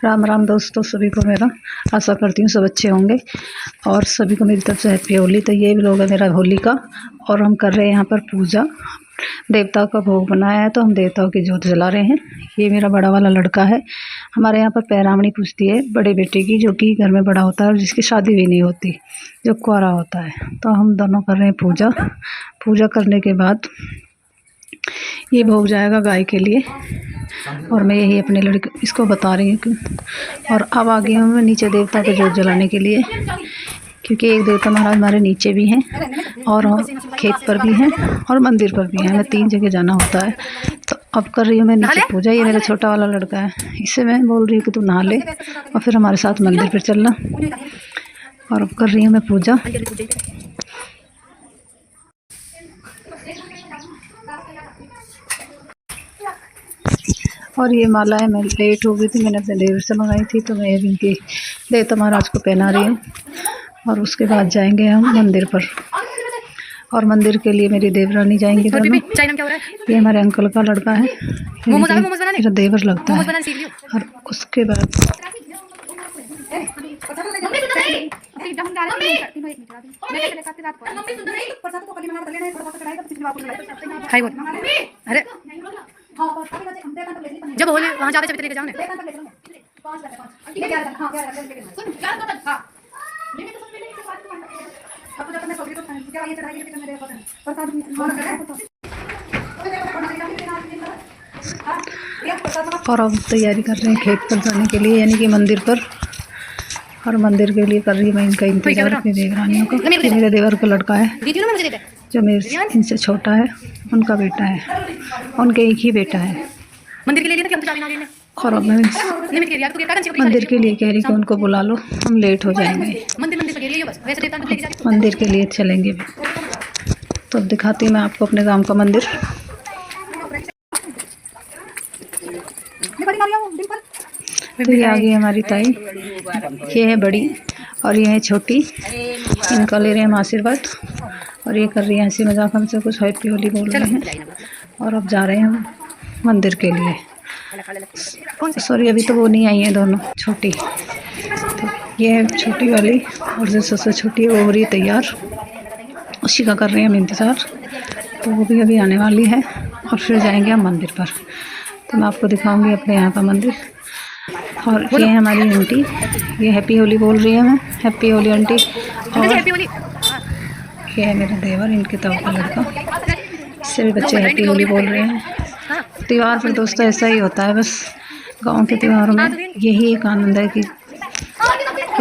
राम राम दोस्तों, सभी को मेरा आशा करती हूँ सब अच्छे होंगे और सभी को मेरी तरफ से हैप्पी होली। तो ये लोग है मेरा होली का और हम कर रहे हैं यहाँ पर पूजा। देवताओं का भोग बनाया है तो हम देवताओं की जोत जला रहे हैं। ये मेरा बड़ा वाला लड़का है। हमारे यहाँ पर पैरामणी पूजती है बड़े बेटे की, जो कि घर में बड़ा होता है और जिसकी शादी भी नहीं होती, जो कुंवारा होता है। तो हम दोनों कर रहे हैं पूजा। पूजा करने के बाद ये भोग जाएगा गाय के लिए और मैं यही अपने लड़के इसको बता रही हूँ। और अब आ गई हूँ मैं नीचे देवता को जोत जलाने के लिए, क्योंकि एक देवता महाराज हमारे नीचे भी हैं और खेत पर भी हैं और मंदिर पर भी हैं। हमें 3 जगह जाना होता है। तो अब कर रही हूँ मैं नीचे पूजा। ये मेरा छोटा वाला लड़का है, इससे मैं बोल रही हूँ कि तू नहा ले और फिर हमारे साथ मंदिर पर चलना। और अब कर रही हूँ मैं पूजा। और ये माला है, मैं लेट हो गई थी, मैंने अपने देवर से मंगाई थी, तो मैं इनकी देवता महाराज को पहना रही हूँ। और उसके बाद जाएंगे हम मंदिर पर। और मंदिर के लिए मेरी देवरानी जाएंगी दोनों। ये हमारे अंकल का लड़का है, मेरा देवर लगता है। और उसके बाद अरे जब होली वहाँ जावे चबीते लेके जाओ ना। और अब तैयारी कर रहे हैं खेत पर जाने के लिए, यानी कि मंदिर पर। और मंदिर के लिए कर रही मैं इनका इंतजार अपनी देवरानियों का। मेरे देवर का लड़का है जो मेरे इनसे छोटा है, उनका बेटा है, उनके एक ही बेटा है। मंदिर के लिए ना कि हम तो जाने ना। और अब मैं मंदिर के लिए कह रही कि उनको बुला लो, हम लेट हो जाएंगे। मंदिर के लिए चलेंगे। तो दिखाती हूँ मैं आपको अपने गांव का मंदिर। तो ये आ गई हमारी ताई, ये है बड़ी और ये है छोटी। इनका ले रहे हैं हम आशीर्वाद और ये कर रही है हंसी मजाक हमसे, कुछ हैप्पी होली बोल रहे हैं। और अब जा रहे हैं हम मंदिर के लिए। सॉरी, अभी तो वो नहीं आई है दोनों छोटी। तो ये है छोटी वाली और जो सबसे छोटी है वो हो रही है तैयार, उसी का कर रहे हैं हम इंतज़ार। तो वो भी अभी आने वाली है और फिर जाएंगे हम मंदिर पर। तो मैं आपको दिखाऊंगी अपने यहाँ का मंदिर। और ये है हमारी आंटी, ये हैप्पी होली बोल रही है, मैं हैप्पी होली आंटी। और ये है मेरा देवर, इनके ताऊ का लड़का, इससे भी बच्चे हैप्पी होली बोल रहे हैं। त्यौहार पर दोस्तों ऐसा ही होता है, बस गांव के त्योहारों में यही एक आनंद है कि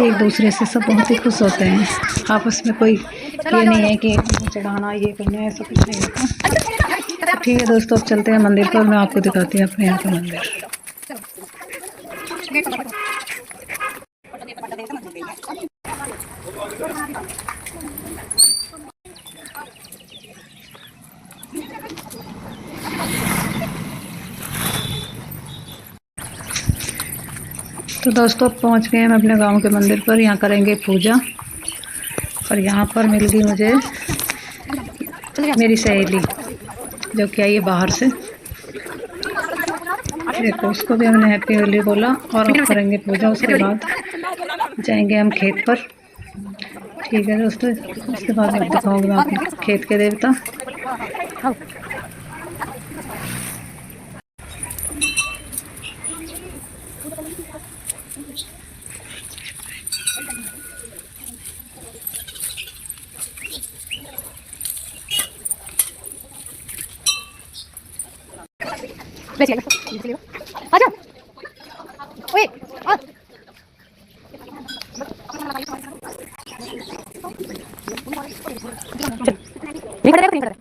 एक दूसरे से सब बहुत ही खुश होते हैं। आपस में कोई ये नहीं है कि चढ़ाना ये करना है, ऐसा कुछ नहीं होता। ठीक है दोस्तों, अब चलते हैं मंदिर पर। मैं आपको दिखाती हूँ अपने यहाँ का मंदिर। तो दोस्तों पहुँच गए हम अपने गांव के मंदिर पर। यहाँ करेंगे पूजा। और यहाँ पर मिल गई मुझे मेरी सहेली, जो कि आई है बाहर से। देखो, उसको भी हमने हैप्पी होली बोला। और अब करेंगे पूजा, उसके बाद जाएंगे हम खेत पर। ठीक है दोस्तों, उसके बाद मैं दिखाऊंगी मैं अपने खेत के देवता। आजा ओए आ नहीं खड़ा नहीं खड़ा।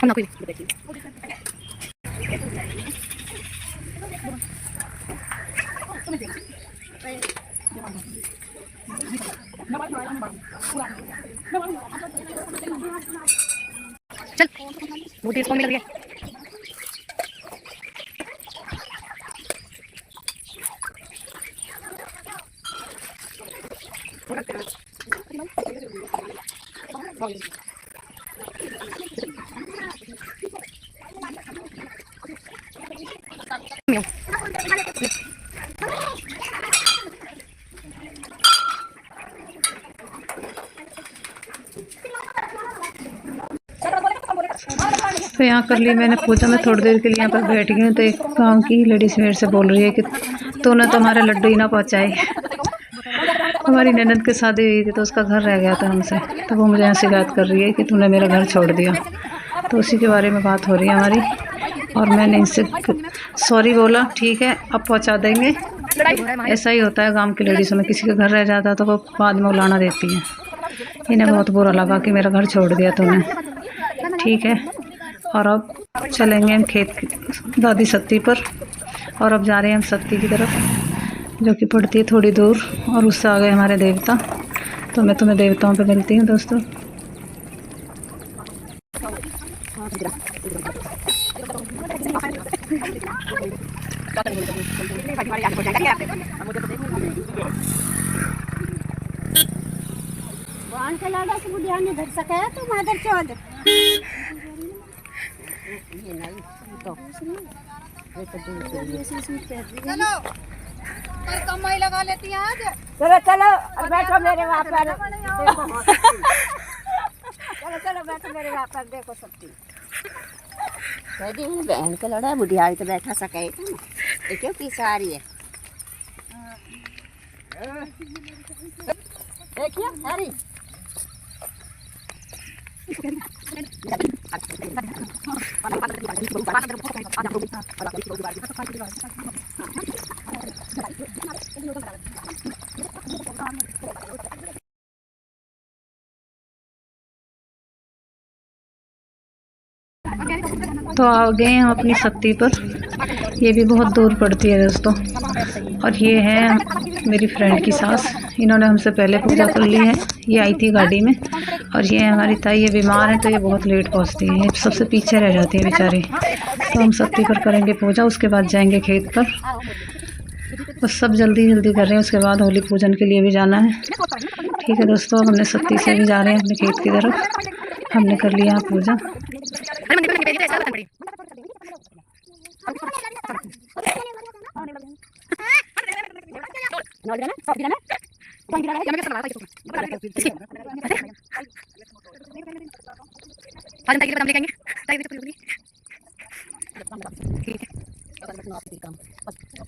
हम ना कोई चल बहुत तेज फोन में लग रही है। तो यहाँ कर ली मैंने पूजा। मैं थोड़ी देर के लिए यहाँ पर बैठ गई हूँ, तो एक गाँव की लेडीज मेरे से बोल रही है कि तूने तो हमारे लड्डू ही ना पहुँचाए। हमारी ननद की शादी हुई थी तो उसका घर रह गया था हमसे, तो वो मुझे यहाँ शिकायत कर रही है कि तूने मेरा घर छोड़ दिया। तो उसी के बारे में बात हो रही है हमारी, और मैंने इनसे सॉरी बोला, ठीक है अब पहुँचा देंगे। ऐसा ही होता है गांव की लेडीज़ों में, किसी का घर रह जाता है तो वो बाद में उलाना देती है। इन्हें बहुत बुरा लगा कि मेरा घर छोड़ दिया तूने। ठीक है, और अब चलेंगे हम खेत की दादी सत्ती पर, और अब जा रहे हैं हम सत्ती की तरफ, जो कि पड़ती है थोड़ी दूर, और उससे आ गए हमारे देवता। तो मैं तुम्हें देवताओं पे मिलती हूँ दोस्तों। चलो पर कमाई लगा लेती है आज। चलो चलो बैठो मेरे वहाँ पर। चलो चलो बैठो मेरे वहाँ पर, देखो सबकी बहन के लड़ा बुढ़ियारी तो बैठा सके क्यों की सारी है। देखिए सारी तो आ गए हम अपनी सत्ती पर। ये भी बहुत दूर पड़ती है दोस्तों। और ये है मेरी फ्रेंड की सास, इन्होंने हमसे पहले पूजा कर ली है। ये आई थी गाड़ी में। और ये हमारी ताई, ये बीमार है तो ये बहुत लेट पहुंचती है, ये सबसे पीछे रह जाती है बेचारी। तो हम सत्ती पर करेंगे पूजा, उसके बाद जाएंगे खेत पर। बस सब जल्दी जल्दी कर रहे हैं, उसके बाद होली पूजन के लिए भी जाना है। ठीक है दोस्तों, हमने सत्ती से भी जा रहे हैं अपने खेत की तरफ। हमने कर लिया पूजा।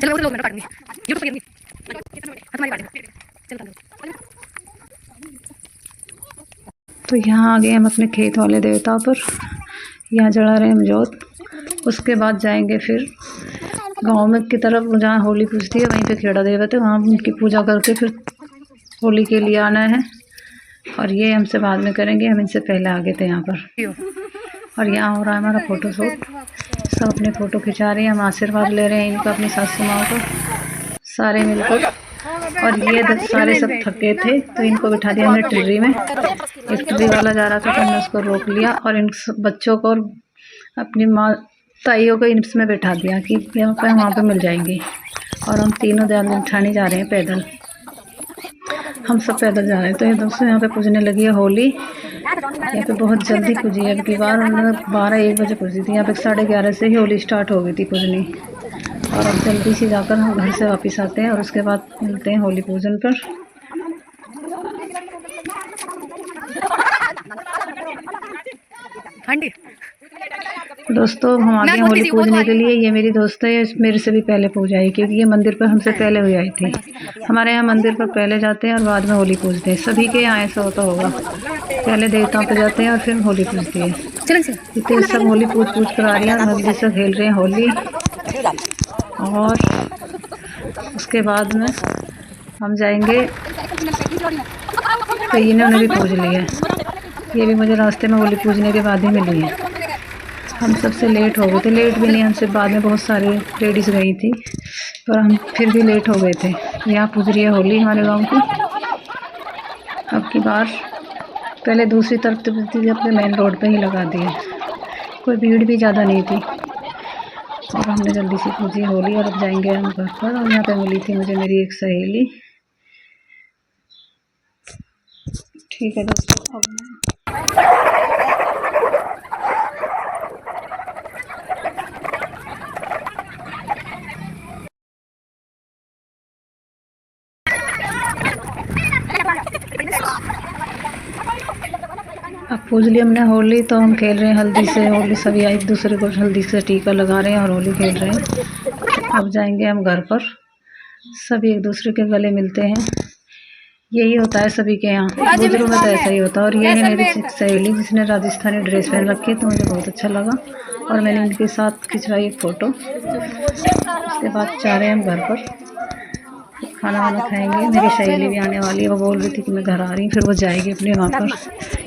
चलो लोग मैं काट दूंगी, यूट्यूब पर तो यहाँ आ गए हम अपने खेत वाले देवता पर। यहाँ जला रहे हैं हम जोत। उसके बाद जाएंगे फिर गांव में की तरफ, जहाँ होली पूजती है वहीं पे खेड़ा देवता है, वहाँ उनकी पूजा करके फिर होली के लिए आना है। और ये हमसे बाद में करेंगे, हम इनसे पहले आ गए थे यहाँ पर। और यहाँ हो रहा है हमारा फ़ोटो शूट। सब अपने फ़ोटो खिंचा रहे हैं, हम आशीर्वाद ले रहे हैं इनका अपनी सासू माँ को सारे मिलकर। और ये सारे सब थके थे तो इनको बिठा दिया हमने टिर्री में। एक टिर्री वाला जा रहा था तो हमने उसको रोक लिया, और इन बच्चों को और अपनी माँ ताइयों को इसमें बैठा दिया कि यहाँ पर वहाँ पे मिल जाएंगी। और हम तीनों ठाणे जा रहे हैं पैदल, हम सब पैदल जा रहे हैं। तो ये दोस्तों यहाँ पे पूजने लगी है होली। यहाँ पे बहुत जल्दी पूजी है, अब की बार उन्होंने 12-1 बजे पूजी थी, यहाँ पे 11:30 से ही होली स्टार्ट हो गई थी पूजनी। और अब जल्दी से जाकर हम घर से वापस आते हैं और उसके बाद मिलते हैं होली पूजन पर। दोस्तों हम आ गए होली पूजने के लिए। ये मेरी दोस्त है, मेरे से भी पहले पूजा आई क्योंकि ये मंदिर पर हमसे पहले हुई आई थी। हमारे यहाँ मंदिर पर पहले जाते हैं और बाद में होली पूजते हैं। सभी के यहाँ ऐसा होता होगा, पहले देवताओं पे जाते हैं और फिर होली पूजती है। इतने सब होली पूज कर आ रही हैं और मस्जिद से खेल रहे हैं होली। और उसके बाद में हम जाएंगे, तो इन्होंने भी पूज ली है। ये भी मुझे रास्ते में होली पूजने के बाद ही मिली है। हम सबसे लेट हो गए थे, लेट भी नहीं, हमसे बाद में बहुत सारे लेडीज़ गई थी पर हम फिर भी लेट हो गए थे। यहाँ पूज रही है होली हमारे गांव की। अब की बार पहले दूसरी तरफ थी, अपने मेन रोड पे ही लगा दिए, कोई भीड़ भी ज़्यादा नहीं थी। और हमने जल्दी से पूजी होली और अब जाएंगे हम घर पर। और यहाँ पे मिली थी मुझे मेरी एक सहेली। ठीक है दोस्तों, अब अब पूज ली हमने होली, तो हम खेल रहे हैं हल्दी से होली। सभी एक दूसरे को हल्दी से टीका लगा रहे हैं और होली खेल रहे हैं। अब जाएंगे हम घर पर, सभी एक दूसरे के गले मिलते हैं। यही होता है सभी के यहाँ, बुजुर्गों में तो ऐसा ही होता है। और ये है मेरी सहेली जिसने राजस्थानी ड्रेस पहन रखी है, तो मुझे बहुत अच्छा लगा और मैंने इनके साथ खिंचवाई एक फ़ोटो। उसके बाद जा रहे हैं हम घर पर, खाना वाना खाएंगे। मेरी सहेली भी आने वाली है, वो बोल रही थी कि मैं घर आ रही हूँ, फिर वो जाएगी अपने वहाँ पर,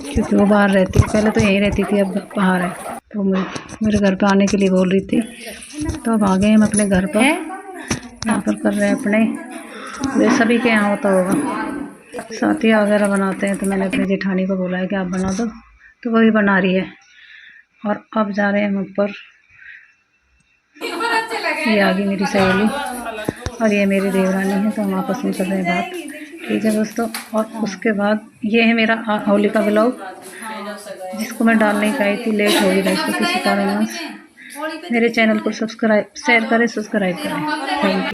क्योंकि वो बाहर रहती है। पहले तो यहीं रहती थी, अब बाहर है, तो मेरे घर पर आने के लिए बोल रही थी। तो अब आ गए हम अपने घर पर, यहाँ पर कर रहे हैं अपने, वे सभी के यहाँ होता होगा, साथिया वगैरह बनाते हैं। तो मैंने अपनी जेठानी को बोला है कि आप बना दो, तो वही बना रही है। और अब जा रहे हैं हम ऊपर। ये आ गई मेरी सहेली और ये मेरी देवरानी है, तो हम आपस में कर रहे हैं बात। ठीक है दोस्तों, और उसके बाद ये है मेरा होली का ब्लॉग, जिसको मैं डालने का आई थी, लेट हो गई दोस्तों किसी कारणवश। मेरे चैनल को सब्सक्राइब शेयर करें, सब्सक्राइब करें। Thank you.